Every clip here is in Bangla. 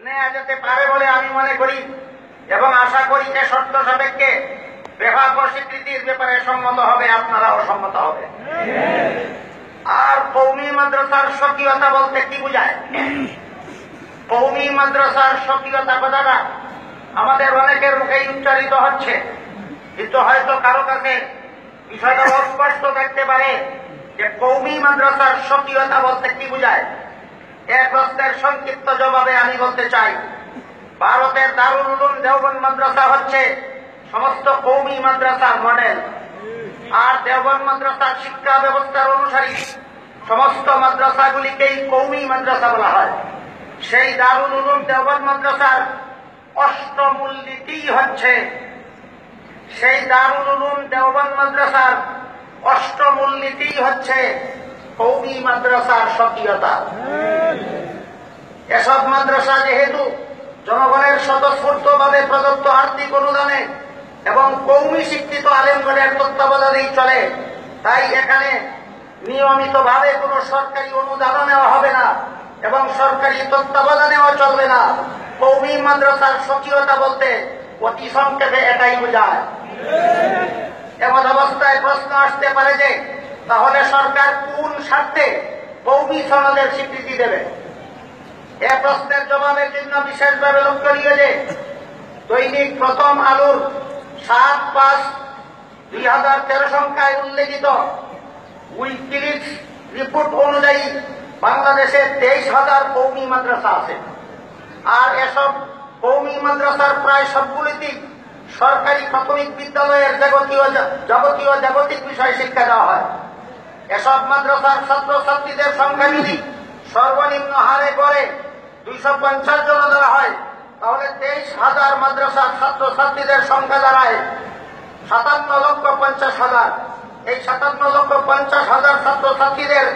নেওয়া যেতে পারে বলে আমি মনে করি এবং আশা করি যে শর্ত সাপেক্ষে বিভাগ স্বীকৃতির ব্যাপারে সম্মত হবে, আপনারাও সম্মত হবে। আর কওমি মাদ্রাসার স্বকীয়তা বলতে কি বোঝায়? কওমি মাদ্রাসার স্বকীয়তা কথাটা আমাদের অনেকের মুখেই উচ্চারিত হচ্ছে, কিন্তু হয়তো কারো কাছে বিষয়টা অস্পষ্ট থাকতে পারে যে কওমি মাদ্রাসার স্বকীয়তা বলতে কি বোঝায়। এক প্রশ্নের সংক্ষিপ্ত জবাবে আমি বলতে চাই, ভারতের দারুল উলুম দেওবন্দ মাদ্রাসা হচ্ছে সমস্ত কওমি মাদ্রাসার মডেল। আর দেওবন্দ মাদ্রাসার শিক্ষা ব্যবস্থার অনুসারী সমস্ত মাদ্রাসাগুলিকেই কওমি মাদ্রাসা বলা হয়। সেই দারুল উলুম দেওবন্দ মাদ্রাসার অষ্টমূলনীতি হচ্ছে সেই দারুল উলুম দেওবন্দ মাদ্রাসার অষ্টমূলনীতি হচ্ছে কওমি মাদ্রাসার স্বকীয়তা। এসব মাদ্রাসা যেহেতু জনগণের স্বতঃস্ফূর্তভাবে প্রদত্ত আর্থিক অনুদানে এবং কওমি শিক্ষিত আলেমগণের তত্ত্বাবধানেই চলে, তাই এখানে নিয়মিতভাবে কোনো সরকারি অনুদানও নেওয়া হবে না এবং সরকারি তত্ত্বাবধানেও চলবে না। কওমি মাদ্রাসার স্বকীয়তা বলতে অতি সংক্ষেপে এটাই বোঝায়। এমন অবস্থায় প্রশ্ন আসতে পারে যে তাহলে সরকার কোন স্বার্থে কওমি সনদের স্বীকৃতি দেবে? এ প্রশ্নের জবাবের জন্য বিশেষভাবে লক্ষণীয় যে দৈনিক প্রথম আলোর 7/5/2013 সংখ্যায় উল্লেখিত উইকিলিক্স রিপোর্ট অনুযায়ী বাংলাদেশে 23,000 কওমি মাদ্রাসা আছে। আর এসব কওমি মাদ্রাসার প্রায় সবগুলিতেই সরকারি প্রাথমিক বিদ্যালয়ের যাবতীয় জাগতিক বিষয় শিক্ষা দেওয়া হয়। এসব মাদ্রাসার ছাত্রছাত্রীদের সংখ্যা যদি সর্বনিম্ন হারে গড়ে 250 জন ধরা হয়, তাহলে 23,000 মাদ্রাসার ছাত্রছাত্রীদের সংখ্যা দাঁড়ায় 57,50,000। এই 57,50,000 ছাত্রছাত্রীদের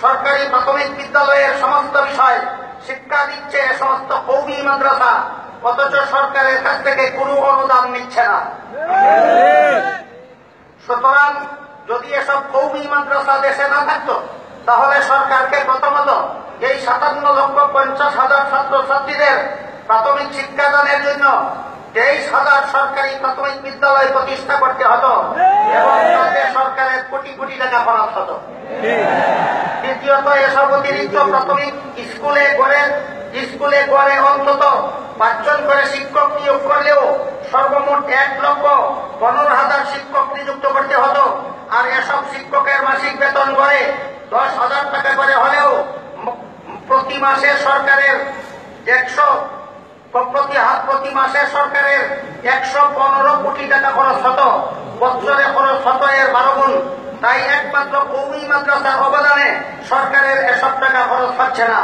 সরকারি প্রাথমিক বিদ্যালয়ের সমস্ত বিষয় শিক্ষা দিচ্ছে এ সমস্ত কওমি মাদ্রাসা, অথচ সরকারের কাছ থেকে কোনো অনুদান নিচ্ছে না। সুতরাং যদি এসব কওমি মাদ্রাসা দেশে না থাকতো, তাহলে সরকারকে প্রথমত এই 57,50,000 ছাত্রছাত্রীদের প্রাথমিক শিক্ষাদানের জন্য 23,000 সরকারি প্রাথমিক বিদ্যালয় প্রতিষ্ঠা করতে হতো এবং তাতে সরকারের কোটি কোটি টাকা খরচ হতো। দ্বিতীয়ত এসব অতিরিক্ত প্রাথমিক স্কুলে গড়ে অন্তত 5 জন করে শিক্ষক নিয়োগ করলেও সর্বমোট 1,15,000 শিক্ষক নিযুক্ত করতে হতো। আর এসব শিক্ষকের মাসিক বেতন গড়ে 10,000 টাকা করে হলেও প্রতি মাসে সরকারের 115 কোটি টাকা খরচ হতো, বছরে খরচ হতো এর 12 গুণ। তাই একমাত্র কওমি মাদ্রাসার অবদানে সরকারের এসব টাকা খরচ হচ্ছে না।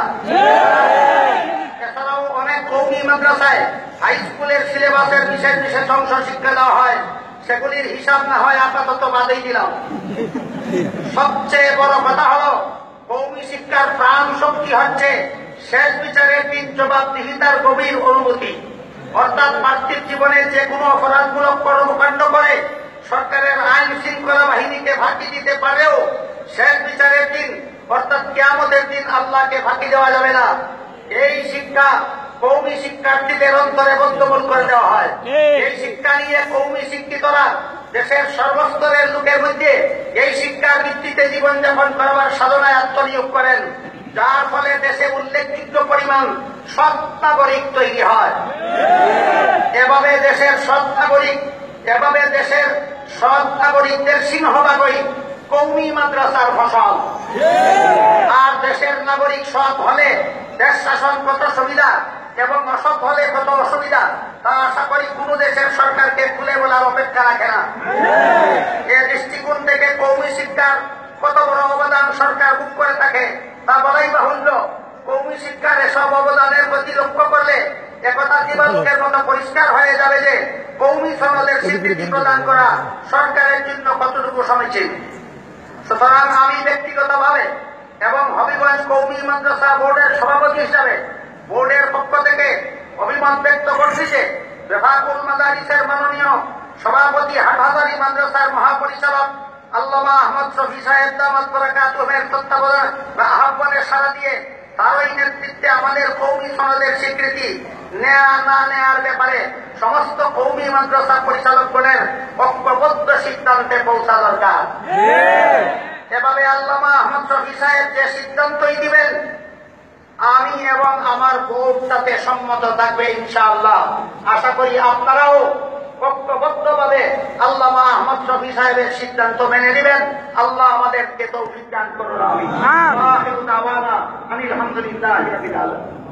এছাড়াও অনেক কওমি মাদ্রাসায় হাই স্কুলের সিলেবাসের বিশেষ বিশেষ অংশ শিক্ষা দেওয়া হয়, সেগুলির হিসাব না হয় আপাতত বাদেই দিলাম। সবচেয়ে বড় কথা হলো কওমি শিক্ষার প্রাণ শক্তি হচ্ছে শেষ বিচারের দিন জবাবদিহিতার গভীর অনুভূতি। অর্থাৎ পার্থিব জীবনে যে কোনো অপরাধমূলক কর্মকাণ্ড করে সরকারের আইন শৃঙ্খলা বাহিনীকে ফাঁকি দিতে পারেও শেষ বিচারের দিন অর্থাৎ কিয়ামতের দিন আল্লাহকে ফাঁকি দেওয়া যাবে না। এই শিক্ষা কওমি শিক্ষার্থীদের অন্তরে বদ্ধমূল করে দেওয়া হয়। এই শিক্ষা নিয়ে কওমি শিক্ষিতরা দেশের সর্বস্তরের লোকের মধ্যে এই শিক্ষার ভিত্তিতে জীবনযাপন করবার সাধনায় আত্মনিয়োগ করেন, যার ফলে দেশে উল্লেখযোগ্য পরিমাণ সৎ নাগরিক তৈরি হয়। এভাবে দেশের সৎ নাগরিকদের সিংহভাগই কওমি মাদ্রাসার ফসল। আর দেশের নাগরিক সৎ হলে দেশ শাসন কত সুবিধা এবং অসৎ হলে কত অসুবিধা তা আশা করি কোন দেশের সরকারকে খুলে বলার অপেক্ষা রাখে না। এ দৃষ্টিকোণ থেকে কওমি শিক্ষার কত বড় অবদান সরকার বুক করে থাকে তা বলাই বাহুল্য। কওমি শিক্ষার এসব অবদানের প্রতি লক্ষ্য করলে একথা দিবালোকের মতো পরিষ্কার হয়ে যাবে যে কওমি সনদের স্বীকৃতি প্রদান করা সরকারের জন্য কতটুকু সমীচীন। সুতরাং আমি ব্যক্তিগতভাবে এবং হবিগঞ্জ কওমি মাদ্রাসা বোর্ডের সভাপতি হিসাবে বোর্ডের পক্ষ থেকে অভিমত ব্যক্ত করছি যে রেফাকুল মাদারিসের মাননীয় সভাপতি হাটহাজারী মাদ্রাসার মহাপরিচালক আল্লামা আহমদ শফি সাহেব দামাত বরকাতুহুর তত্ত্বাবধান বা আহ্বানের সাড়া দিয়ে তারই নেতৃত্বে আমাদের কওমি সনদের স্বীকৃতি নেয়া না নেয়ার ব্যাপারে সমস্ত কওমি মাদ্রাসা পরিচালকগণের ঐক্যবদ্ধ সিদ্ধান্তে পৌঁছা দরকার। এভাবে আল্লামা আহমদ শফী সাহেব যে সিদ্ধান্তই দিবেন আমি এবং আমার বোর্ড তাতে সম্মত থাকবে ইনশাআল্লাহ। আশা করি আপনারাও ঐক্যবদ্ধভাবে আল্লামা আহমদ শফী সাহেবের সিদ্ধান্ত মেনে নেবেন। আল্লাহ আমাদেরকে তৌফিক দান করুন। আমিন। আলহামদুলিল্লাহ রাব্বিল আলামিন।